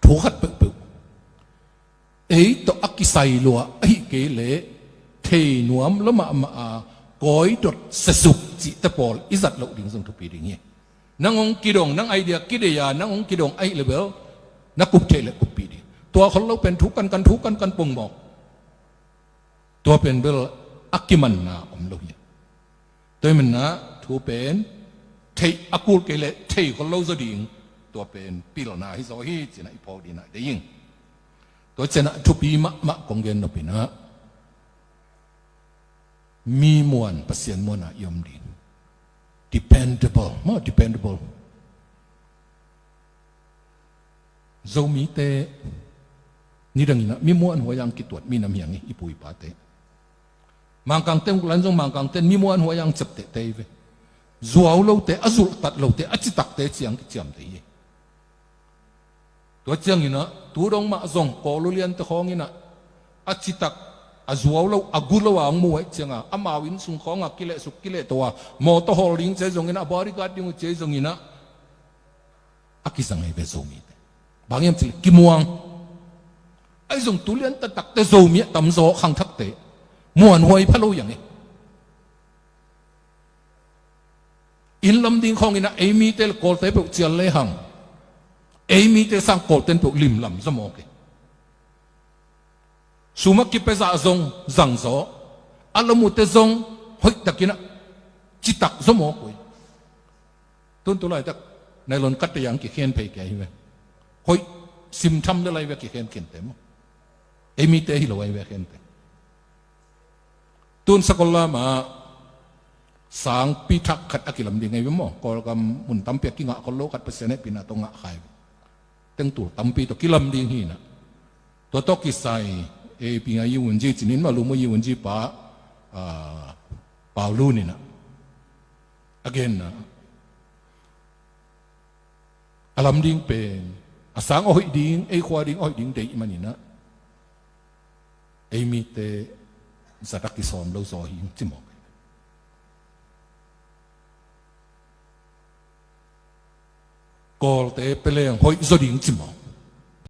thu khát bự bự ấy to akisai lúa ấy cái lệ thề nuông lắm mà gói đột sệt sụp chỉ tập bol ít giật lậu đình dùng thuộc bị đình nhé nang ông kỳ đồng nang idea kỳ đề ya nang ông kỳ đồng ai level nang cúp chơi lệ cúp bị điตัวเขาเราเป็นทุกกันปงบอกตัวเป็นเบลakiman na lo ya ตัวมันนะทูเป็นเทอากูเกลเทคนเราจะดิ่งตัวเป็นปีละนาฮิโซฮิจีน่าอีพอดีน่ะได้ยิงตัวเจน่ะทุปีมะกงเกนนปีนะมีมวลเปอร์เซ็นต์มวลน่ะยอมดิ่ง dependable มา dependable โซมีเตนี่ดังนี้นะมีมวลหัวยังกิตวดมีน้ำอย่างนี้อีปุยปาเตมังกังเต็มกุลันจงมังกังเต็มมีมวลหัวยังจับเตะเตยเวจัวเราเตะอจุลตัดเราเตะอจิตักเตะเจียงเจียมเตยตัวเจียงนี่นะตัวดงมาจงกอลุเลียนตะของนี่นะอจิตักอจัวเราอกุลวางมวยเจียงอ่ะอามาวินสุงของอ่ะกิเลสุกิเลตัวมอตฮอลลิงเจจงนี่นะบริการดิงเจจงนี่นะอากิสังเฮเวโซมีเตบางอย่างสิกิมวงไอ้จงตุเลียนตะตักเตโซมีตำโซขังทักเตมวนหวยพะโลอย่างนี้อินลำดิ่งของอินะเอมีเตลโกลเตปุกเจียเลหังเอมีเตสังโกลเตนปุกลิมลำสมองเกสุมากิเปซาซงจังโซอัลมุเตซงหอยตะกินะจิตักสมองกุยต้นตัวอะไรตักในหล่นกัตยังกิเขียนเพย์แกเว้ยหอยซิมทำอะไรเว้ยกิเขียนเขียนเต็มเอมีเตฮิโลไว้เว้ยเขียนเต็มตุนสกลมาสังพิทักษ์ขัดอักิลำดิ่งไงวิมอก็กำมุนตั้มเปียกิงะก็โลกัดเปอร์เซ็นต์ปีน่ะตรงงะขายตั้งตัวตั้มปีตัวกิลำดิ่งฮีนะตัวตกิสัยปีงายูวันจีจินินมาลุมยูวันจีป่าลูนี่นะ again นะอลำดิ่งเป็นสังอ้อยดิ่งขวาดิ่งอ้อยดิ่งเดย์มันนี่นะมีเตสัตว์กิสอมเราสอหิงจิมอกกอลเตเปเลงหอยสอดิงจิมอก